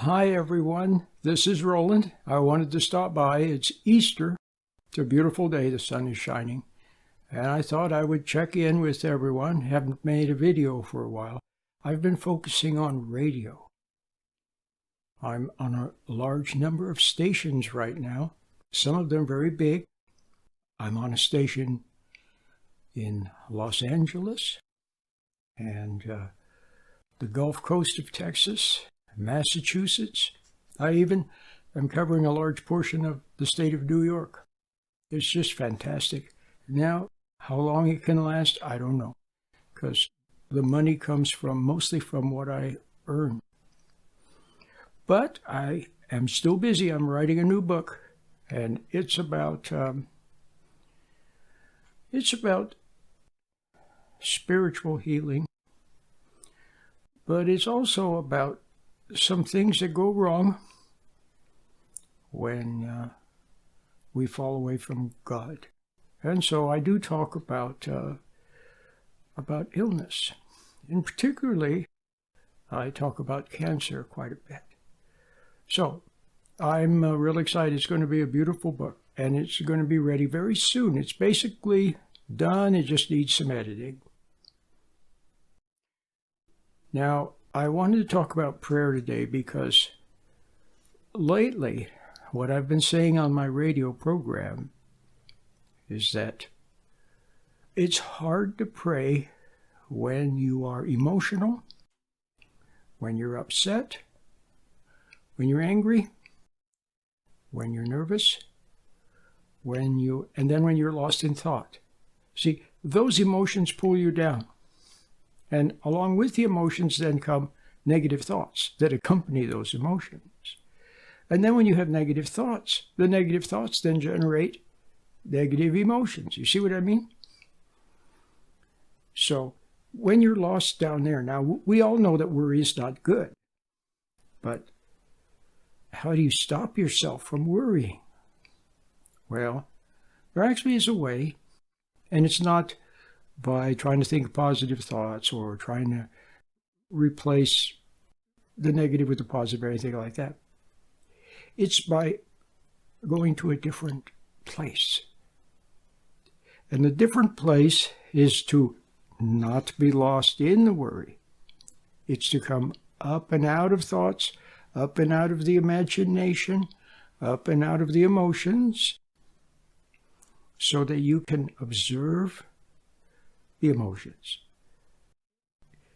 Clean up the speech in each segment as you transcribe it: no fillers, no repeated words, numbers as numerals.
Hi everyone, this is Roland. I wanted to stop by. It's Easter. It's a beautiful day, the sun is shining. And I thought I would check in with everyone. Haven't made a video for a while. I've been focusing on radio. I'm on a large number of stations right now, some of them very big. I'm on a station in Los Angeles and the Gulf Coast of Texas, Massachusetts. I even am covering a large portion of the state of New York. It's just fantastic. Now, how long it can last, I don't know, because the money comes mostly from what I earn. But I am still busy. I'm writing a new book, and it's about spiritual healing, but it's also about some things that go wrong when we fall away from God. And so I do talk about illness. And particularly, I talk about cancer quite a bit. So I'm real excited. It's going to be a beautiful book, and it's going to be ready very soon. It's basically done. It just needs some editing. Now, I wanted to talk about prayer today because lately, what I've been saying on my radio program is that it's hard to pray when you are emotional, when you're upset, when you're angry, when you're nervous, and then when you're lost in thought. See, those emotions pull you down. And along with the emotions then come negative thoughts that accompany those emotions. And then when you have negative thoughts, the negative thoughts then generate negative emotions. You see what I mean? So when you're lost down there, now we all know that worry is not good. But how do you stop yourself from worrying? Well, there actually is a way, and it's not by trying to think positive thoughts or trying to replace the negative with the positive or anything like that. It's by going to a different place. And the different place is to not be lost in the worry. It's to come up and out of thoughts, up and out of the imagination, up and out of the emotions, so that you can observe the emotions.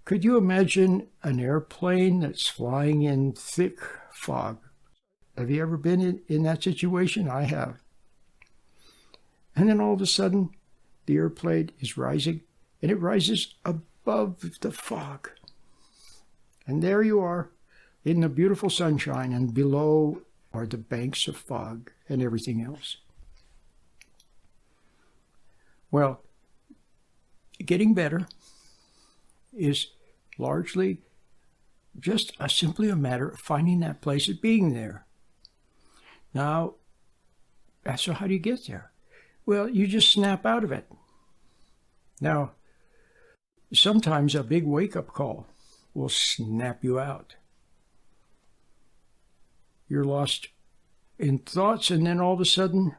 Could you imagine an airplane that's flying in thick fog? Have you ever been in that situation? I have. And then all of a sudden, the airplane is rising, and it rises above the fog. And there you are in the beautiful sunshine, and below are the banks of fog and everything else. Well, getting better is largely just simply a matter of finding that place of being there. Now, so how do you get there? Well, you just snap out of it. Now, sometimes a big wake-up call will snap you out. You're lost in thoughts, and then all of a sudden,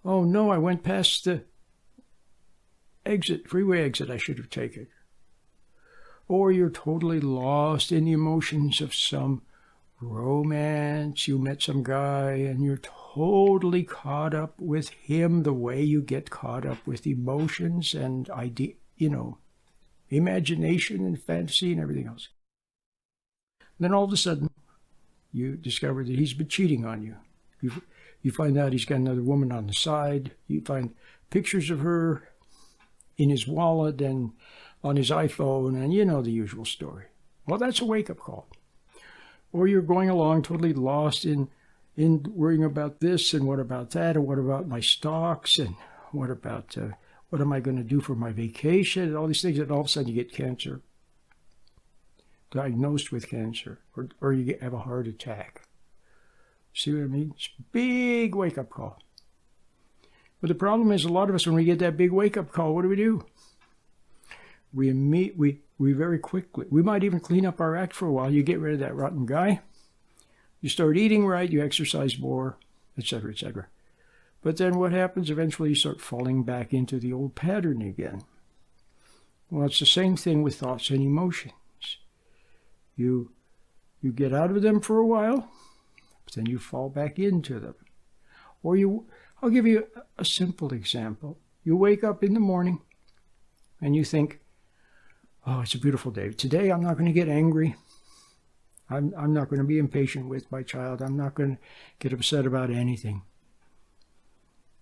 oh no, I went past the freeway exit I should have taken. Or you're totally lost in the emotions of some romance. You met some guy and you're totally caught up with him the way you get caught up with emotions and imagination and fantasy and everything else. Then all of a sudden, you discover that he's been cheating on you. You find out he's got another woman on the side. You find pictures of her in his wallet and on his iPhone, and you know the usual story. Well, that's a wake-up call. Or you're going along totally lost in worrying about this and what about that, and what about my stocks, and what about what am I going to do for my vacation, and all these things, and all of a sudden you get cancer, diagnosed with cancer, or you have a heart attack. See what I mean? It's a big wake-up call. But the problem is, a lot of us, when we get that big wake-up call, what do? We very quickly, we might even clean up our act for a while. You get rid of that rotten guy, You start eating right, you exercise more, etc., etc. But then what happens? Eventually you start falling back into the old pattern again. Well, it's the same thing with thoughts and emotions. You get out of them for a while, but then you fall back into them. Or I'll give you a simple example. You wake up in the morning and you think, oh, it's a beautiful day. Today I'm not going to get angry. I'm not going to be impatient with my child. I'm not going to get upset about anything.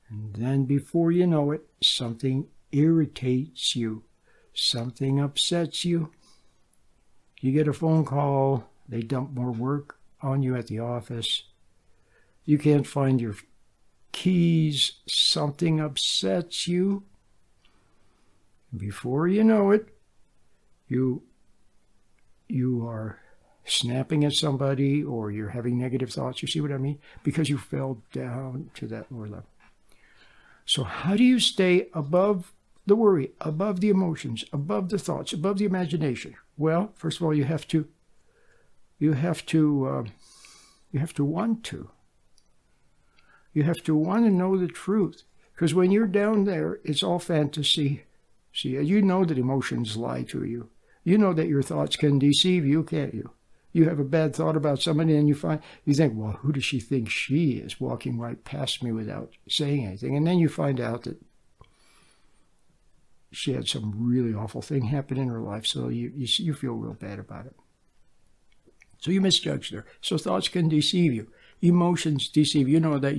And then before you know it, something irritates you. Something upsets you. You get a phone call. They dump more work on you at the office. You can't find your keys. Something upsets you. Before you know it, you are snapping at somebody, or you're having negative thoughts. You see what I mean? Because you fell down to that lower level. So how do you stay above the worry, above the emotions, above the thoughts, above the imagination? Well, first of all, you have to want to. You have to want to know the truth. Because when you're down there, it's all fantasy. See, you know that emotions lie to you. You know that your thoughts can deceive you, can't you? You have a bad thought about somebody and you think, well, who does she think she is, walking right past me without saying anything? And then you find out that she had some really awful thing happen in her life, so you feel real bad about it. So you misjudged her. So thoughts can deceive you. Emotions deceive you. You know that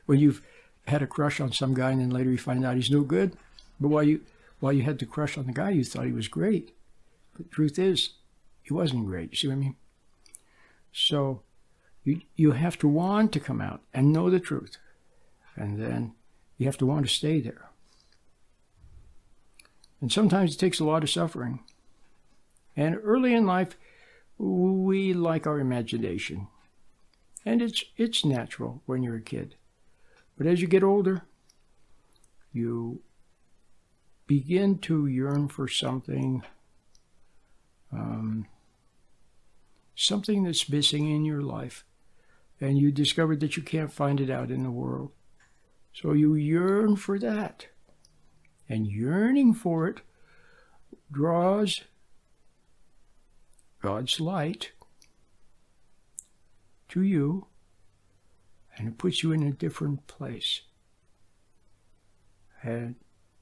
when you've had a crush on some guy and then later you find out he's no good, but while you had the crush on the guy, you thought he was great. But the truth is, he wasn't great. You see what I mean? So you have to want to come out and know the truth. And then you have to want to stay there. And sometimes it takes a lot of suffering. And early in life, we like our imagination. And it's natural when you're a kid. But as you get older, you begin to yearn for something that's missing in your life, and you discover that you can't find it out in the world. So you yearn for that, and yearning for it draws God's light to you, and it puts you in a different place. And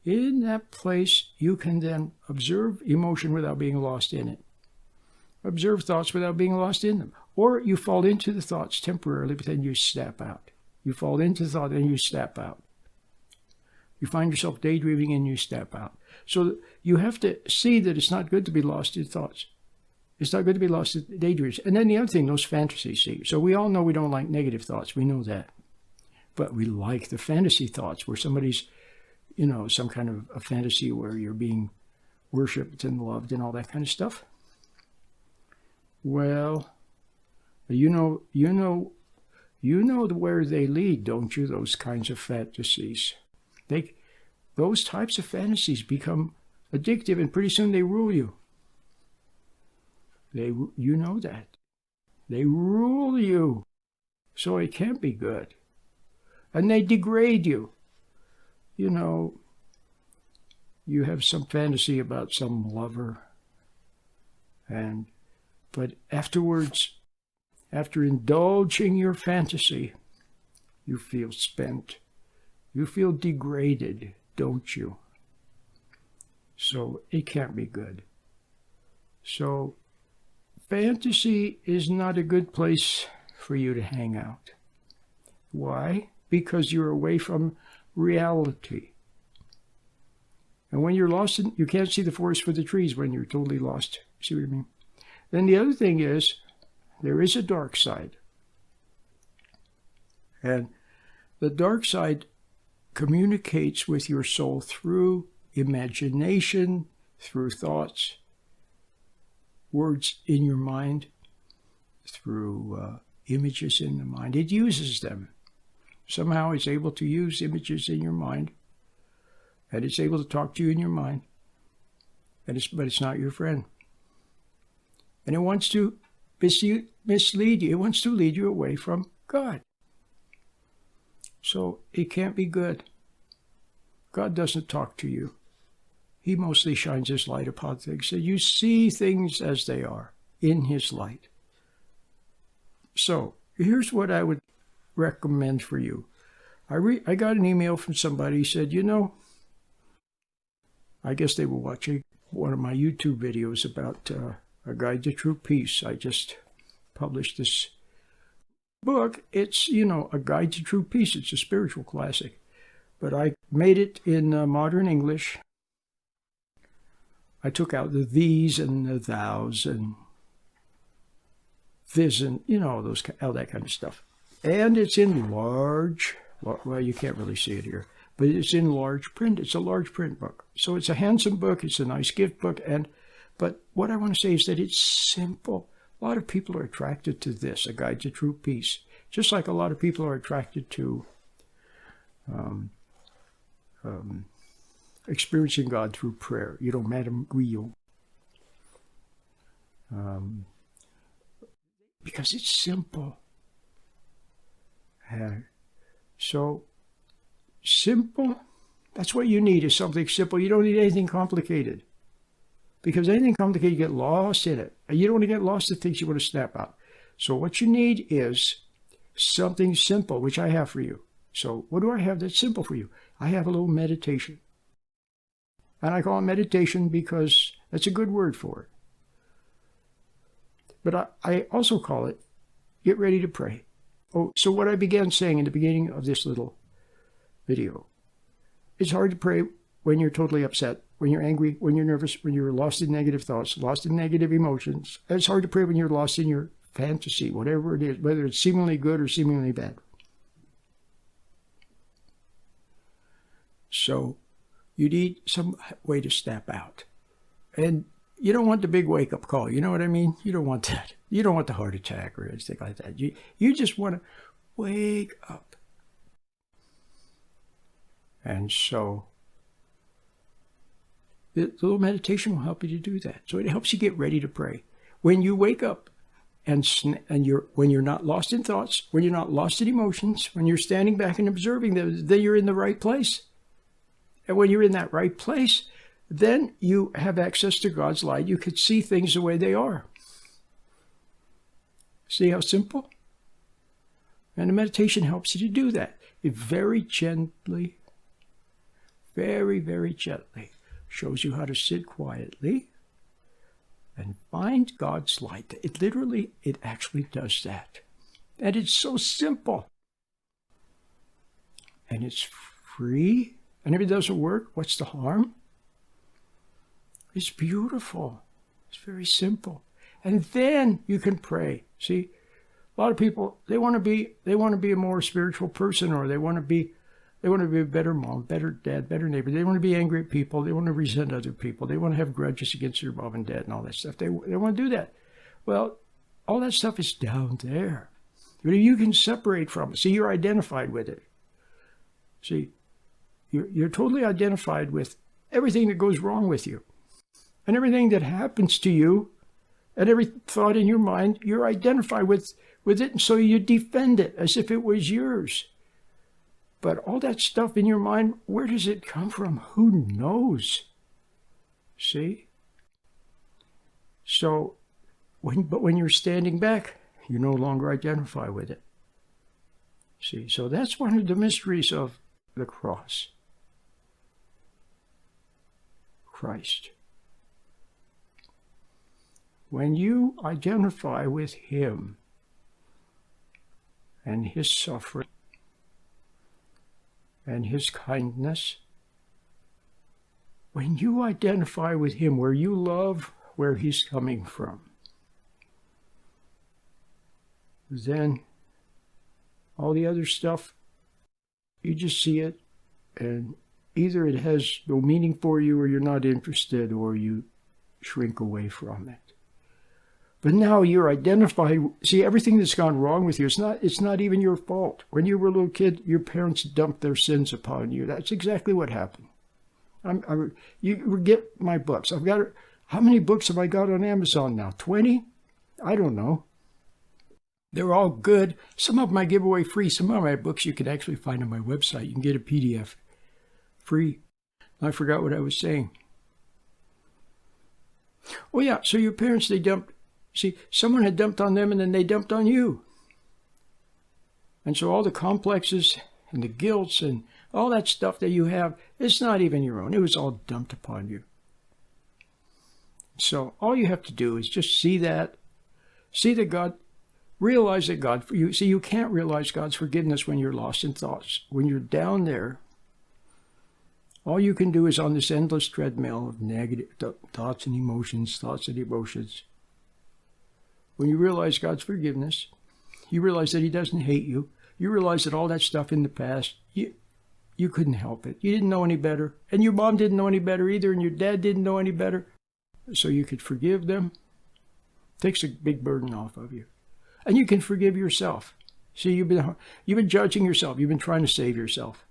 in that place, you can then observe emotion without being lost in it. Observe thoughts without being lost in them. Or you fall into the thoughts temporarily, but then you snap out. You fall into the thought and you snap out. You find yourself daydreaming and you snap out. So you have to see that it's not good to be lost in thoughts. It's not good to be lost in daydreams. And then the other thing, those fantasies, see. So we all know we don't like negative thoughts. We know that. But we like the fantasy thoughts where somebody's, some kind of a fantasy where you're being worshipped and loved and all that kind of stuff. Well, you know where they lead, don't you? Those kinds of fantasies. Those types of fantasies become addictive, and pretty soon they rule you. You know that. They rule you. So it can't be good. And they degrade you. You have some fantasy about some lover, but afterwards, after indulging your fantasy, you feel spent. You feel degraded, don't you? So it can't be good. So fantasy is not a good place for you to hang out. Why? Because you're away from reality. And when you're lost, you can't see the forest for the trees when you're totally lost. See what I mean? Then the other thing is, there is a dark side. And the dark side communicates with your soul through imagination, through thoughts, words in your mind, through images in the mind. It uses them. Somehow it's able to use images in your mind, and it's able to talk to you in your mind, but it's not your friend. And it wants to mislead you. It wants to lead you away from God. So it can't be good. God doesn't talk to you. He mostly shines his light upon things. So you see things as they are in his light. So here's what I would recommend for you. I got an email from somebody who said, I guess they were watching one of my YouTube videos about A Guide to True Peace. I just published this book. It's, A Guide to True Peace. It's a spiritual classic. But I made it in modern English. I took out the these and the thous and this and, all that kind of stuff. And it's in large, well, you can't really see it here, but it's in large print. It's a large print book. So it's a handsome book. It's a nice gift book. But what I want to say is that it's simple. A lot of people are attracted to this, A Guide to True Peace, just like a lot of people are attracted to experiencing God through prayer. Madame Guillot. Because it's simple. So simple, that's what you need, is something simple. You don't need anything complicated. Because anything complicated, you get lost in it. And you don't want to get lost in things you want to snap out. So what you need is something simple, which I have for you. So what do I have that's simple for you? I have a little meditation. And I call it meditation because that's a good word for it. But I also call it get ready to pray. Oh, so what I began saying in the beginning of this little video, it's hard to pray when you're totally upset, when you're angry, when you're nervous, when you're lost in negative thoughts, lost in negative emotions. It's hard to pray when you're lost in your fantasy, whatever it is, whether it's seemingly good or seemingly bad. So you need some way to snap out. And you don't want the big wake-up call. You know what I mean? You don't want that. You don't want the heart attack or anything like that. You just want to wake up. And so the little meditation will help you to do that. So it helps you get ready to pray. When you wake up when you're not lost in thoughts, when you're not lost in emotions, when you're standing back and observing them, then you're in the right place. And when you're in that right place, then you have access to God's light. You can see things the way they are. See how simple? And the meditation helps you to do that. It very gently, very, very gently shows you how to sit quietly and find God's light. It actually does that. And it's so simple. And it's free. And if it doesn't work, what's the harm? It's beautiful. It's very simple. And then you can pray. See, a lot of people, they want to be a more spiritual person, or they want to be a better mom, better dad, better neighbor. They want to be angry at people. They want to resent other people. They want to have grudges against their mom and dad and all that stuff. They want to do that. Well, all that stuff is down there. You can separate from it. See, you're identified with it. See, you're totally identified with everything that goes wrong with you. And everything that happens to you, and every thought in your mind, you're identified with it, and so you defend it as if it was yours. But all that stuff in your mind, where does it come from? Who knows? See? So, when you're standing back, you no longer identify with it. See? So that's one of the mysteries of the cross. Christ. When you identify with him and his suffering and his kindness, when you identify with him, where you love where he's coming from, then all the other stuff, you just see it, and either it has no meaning for you, or you're not interested, or you shrink away from it. But now you're identified. See, everything that's gone wrong with you, it's not even your fault. When you were a little kid, your parents dumped their sins upon you. That's exactly what happened. You get my books. How many books have I got on Amazon now? 20? I don't know. They're all good. Some of them I give away free. Some of my books you can actually find on my website. You can get a PDF free. I forgot what I was saying. Oh yeah, so your parents, they dumped. See, someone had dumped on them and then they dumped on you. And so all the complexes and the guilts and all that stuff that you have, it's not even your own. It was all dumped upon you. So all you have to do is just see that God, realize that God, you can't realize God's forgiveness when you're lost in thoughts. When you're down there, all you can do is on this endless treadmill of negative thoughts and emotions. When you realize God's forgiveness, you realize that he doesn't hate you. You realize that all that stuff in the past, you couldn't help it. You didn't know any better. And your mom didn't know any better either, and your dad didn't know any better. So you could forgive them. Takes a big burden off of you. And you can forgive yourself. See, you've been judging yourself. You've been trying to save yourself.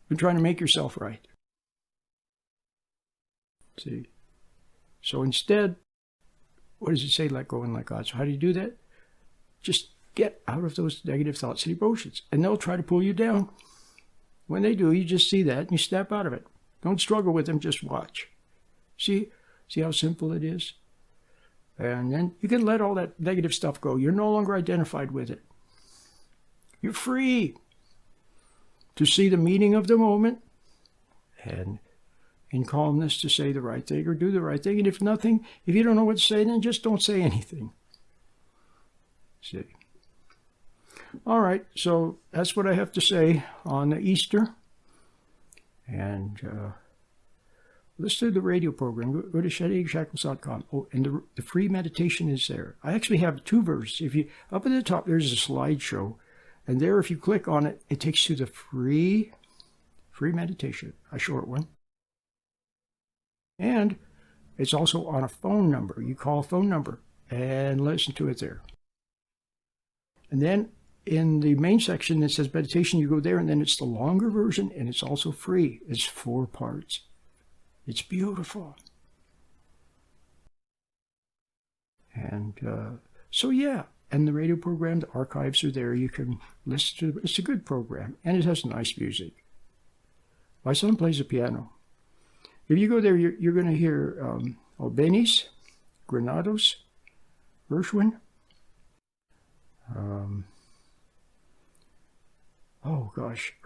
You've been trying to make yourself right. See? So instead, what does it say? Let go and let God. So how do you do that? Just get out of those negative thoughts and emotions. And they'll try to pull you down. When they do, you just see that and you snap out of it. Don't struggle with them, just watch. See how simple it is? And then you can let all that negative stuff go. You're no longer identified with it. You're free to see the meaning of the moment and in calmness to say the right thing or do the right thing. And if you don't know what to say, then just don't say anything. See? All right, so that's what I have to say on Easter. And let's do the radio program. Go to sheddingshackles.com. Oh, and the free meditation is there. I actually have 2 versions. Up at the top, there's a slideshow. And there, if you click on it, it takes you to the free meditation, a short one. And it's also on a phone number. You call a phone number and listen to it there. And then in the main section that says meditation, you go there, and then it's the longer version, and it's also free. It's 4 parts. It's beautiful. And so, yeah. And the radio program, the archives are there. You can listen to it. It's a good program, and it has nice music. My son plays the piano. If you go there, you're going to hear Albeniz, Granados, Gershwin.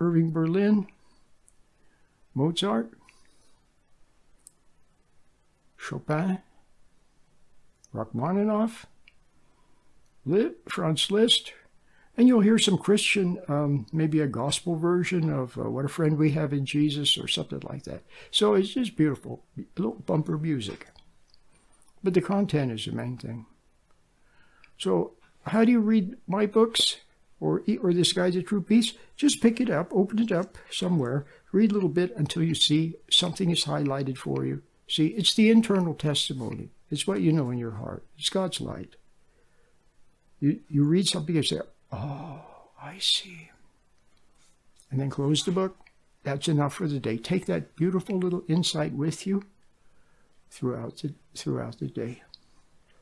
Irving Berlin, Mozart, Chopin, Rachmaninoff, Franz Liszt, and you'll hear some Christian, maybe a gospel version of What a Friend We Have in Jesus or something like that. So it's just beautiful, a little bumper music. But the content is the main thing. So how do you read my books or This Guide to True Peace? Just pick it up, open it up somewhere, read a little bit until you see something is highlighted for you. See, it's the internal testimony. It's what you know in your heart. It's God's light. You read something and say, oh, I see. And then close the book. That's enough for the day. Take that beautiful little insight with you throughout the day.